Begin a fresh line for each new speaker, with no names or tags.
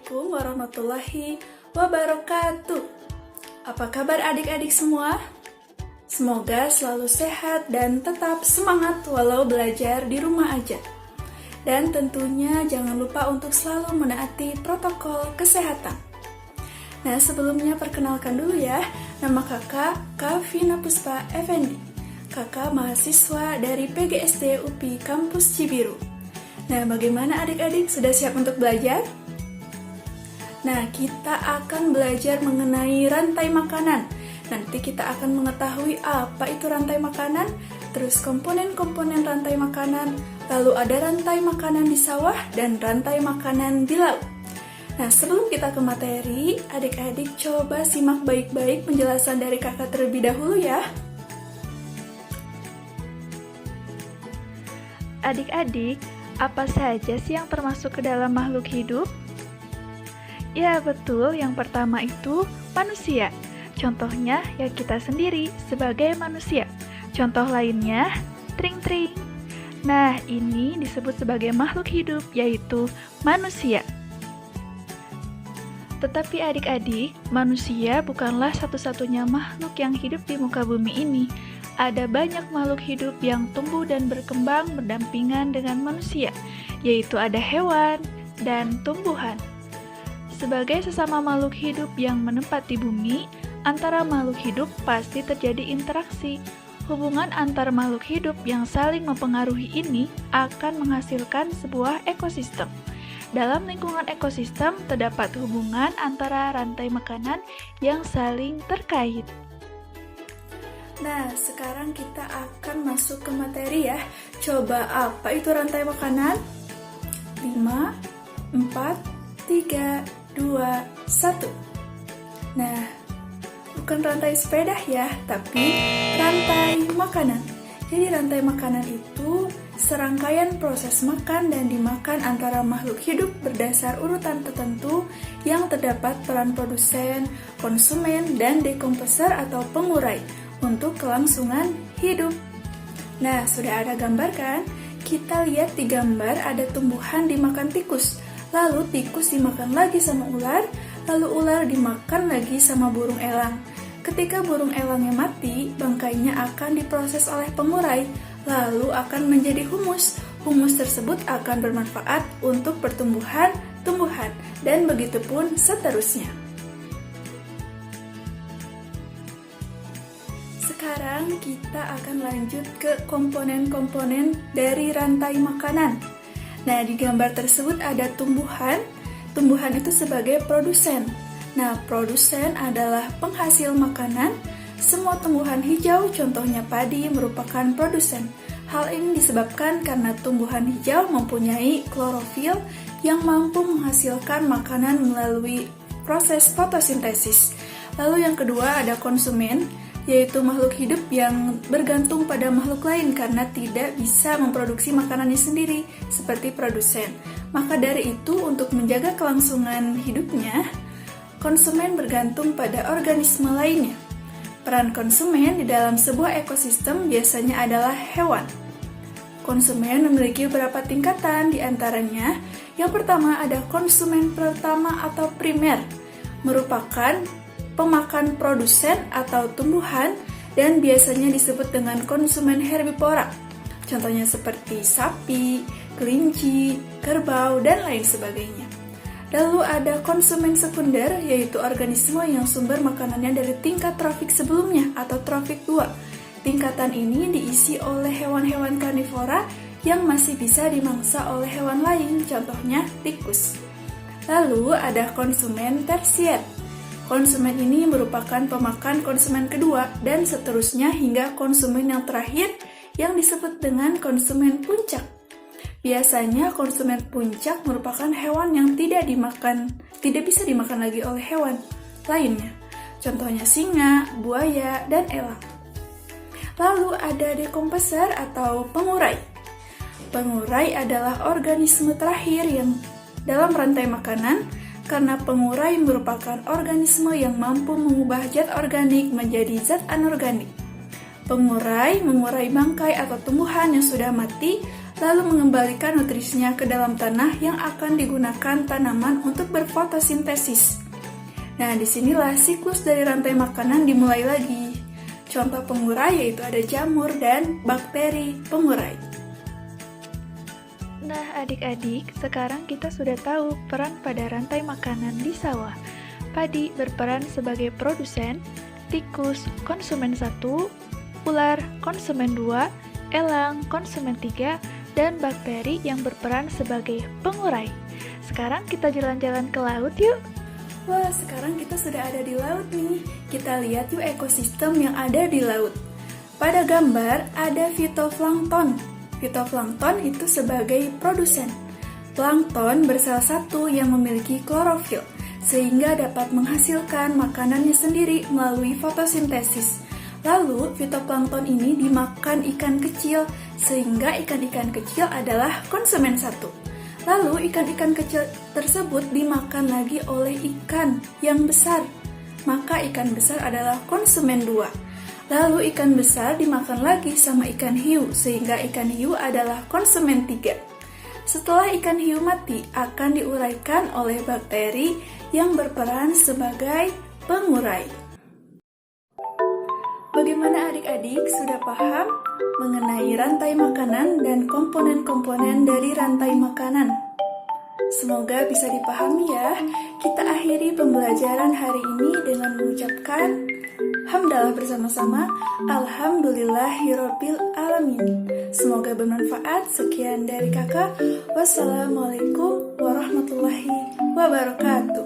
Assalamualaikum warahmatullahi wabarakatuh. Apa kabar adik-adik semua? Semoga selalu sehat dan tetap semangat walau belajar di rumah aja. Dan tentunya jangan lupa untuk selalu menaati protokol kesehatan. Nah, sebelumnya perkenalkan dulu ya, nama kakak Vina Puspa Effendi. Kakak mahasiswa dari PGSD UPI Kampus Cibiru. Nah, bagaimana adik-adik, sudah siap untuk belajar? Nah, kita akan belajar mengenai rantai makanan. Nanti kita akan mengetahui apa itu rantai makanan, terus komponen-komponen rantai makanan, lalu ada rantai makanan di sawah dan rantai makanan di laut. Nah, sebelum kita ke materi, adik-adik coba simak baik-baik penjelasan dari kakak terlebih dahulu ya.
Adik-adik, apa saja sih yang termasuk ke dalam makhluk hidup? Ya, betul. Yang pertama itu manusia. Contohnya ya kita sendiri sebagai manusia. Contoh lainnya, tring-tring. Nah, ini disebut sebagai makhluk hidup, yaitu manusia. Tetapi adik-adik, manusia bukanlah satu-satunya makhluk yang hidup di muka bumi ini. Ada banyak makhluk hidup yang tumbuh dan berkembang berdampingan dengan manusia, yaitu ada hewan dan tumbuhan. Sebagai sesama makhluk hidup yang menetap di bumi, antara makhluk hidup pasti terjadi interaksi. Hubungan antar makhluk hidup yang saling mempengaruhi ini akan menghasilkan sebuah ekosistem. Dalam lingkungan ekosistem terdapat hubungan antara rantai makanan yang saling terkait.
Nah, sekarang kita akan masuk ke materi ya. Coba apa itu rantai makanan? 5, 4, 3, 2, 1. Nah, bukan rantai sepeda ya, tapi rantai makanan. Jadi rantai makanan itu serangkaian proses makan dan dimakan antara makhluk hidup berdasar urutan tertentu yang terdapat peran produsen, konsumen, dan dekomposer atau pengurai untuk kelangsungan hidup. Nah, sudah ada gambar kan? Kita lihat di gambar ada tumbuhan dimakan tikus. Lalu tikus dimakan lagi sama ular, lalu ular dimakan lagi sama burung elang. Ketika burung elangnya mati, bangkainya akan diproses oleh pengurai, lalu akan menjadi humus. Humus tersebut akan bermanfaat untuk pertumbuhan tumbuhan, dan begitu pun seterusnya. Sekarang kita akan lanjut ke komponen-komponen dari rantai makanan. Nah, di gambar tersebut ada tumbuhan. Tumbuhan itu sebagai produsen. Nah, produsen adalah penghasil makanan. Semua tumbuhan hijau, contohnya padi, merupakan produsen. Hal ini disebabkan karena tumbuhan hijau mempunyai klorofil yang mampu menghasilkan makanan melalui proses fotosintesis. Lalu yang kedua ada konsumen, yaitu makhluk hidup yang bergantung pada makhluk lain karena tidak bisa memproduksi makanannya sendiri, seperti produsen. Maka dari itu, untuk menjaga kelangsungan hidupnya, konsumen bergantung pada organisme lainnya. Peran konsumen di dalam sebuah ekosistem biasanya adalah hewan. Konsumen memiliki beberapa tingkatan, di antaranya yang pertama ada konsumen pertama atau primer, merupakan pemakan produsen atau tumbuhan dan biasanya disebut dengan konsumen herbivora. Contohnya seperti sapi, kelinci, kerbau, dan lain sebagainya. Lalu ada konsumen sekunder, yaitu organisme yang sumber makanannya dari tingkat trofik sebelumnya atau trofik 2. Tingkatan ini diisi oleh hewan-hewan karnivora yang masih bisa dimangsa oleh hewan lain, contohnya tikus. Lalu ada konsumen tersier. Konsumen ini merupakan pemakan konsumen kedua dan seterusnya hingga konsumen yang terakhir yang disebut dengan konsumen puncak. Biasanya konsumen puncak merupakan hewan yang tidak bisa dimakan lagi oleh hewan lainnya. Contohnya singa, buaya, dan elang. Lalu ada dekomposer atau pengurai. Pengurai adalah organisme terakhir yang dalam rantai makanan, karena pengurai merupakan organisme yang mampu mengubah zat organik menjadi zat anorganik. Pengurai mengurai bangkai atau tumbuhan yang sudah mati, lalu mengembalikan nutrisinya ke dalam tanah yang akan digunakan tanaman untuk berfotosintesis. Nah, disinilah siklus dari rantai makanan dimulai lagi. Contoh pengurai yaitu ada jamur dan bakteri pengurai.
Nah, adik-adik, sekarang kita sudah tahu peran pada rantai makanan di sawah. Padi berperan sebagai produsen, tikus konsumen 1, ular konsumen 2, elang konsumen 3, dan bakteri yang berperan sebagai pengurai. Sekarang kita jalan-jalan ke laut yuk.
Wah, sekarang kita sudah ada di laut nih. Kita lihat yuk ekosistem yang ada di laut. Pada gambar ada fitoplankton. Fitoplankton itu sebagai produsen. Plankton bersel satu yang memiliki klorofil, sehingga dapat menghasilkan makanannya sendiri melalui fotosintesis. Lalu, fitoplankton ini dimakan ikan kecil, sehingga ikan-ikan kecil adalah konsumen satu. Lalu, ikan-ikan kecil tersebut dimakan lagi oleh ikan yang besar, maka ikan besar adalah konsumen dua. Lalu ikan besar dimakan lagi sama ikan hiu, sehingga ikan hiu adalah konsumen 3. Setelah ikan hiu mati, akan diuraikan oleh bakteri yang berperan sebagai pengurai. Bagaimana adik-adik sudah paham mengenai rantai makanan dan komponen-komponen dari rantai makanan? Semoga bisa dipahami ya. Kita akhiri pembelajaran hari ini dengan mengucapkan hamdalah bersama-sama. Alhamdulillahirabbil alamin. Semoga bermanfaat. Sekian dari kakak. Wassalamualaikum warahmatullahi wabarakatuh.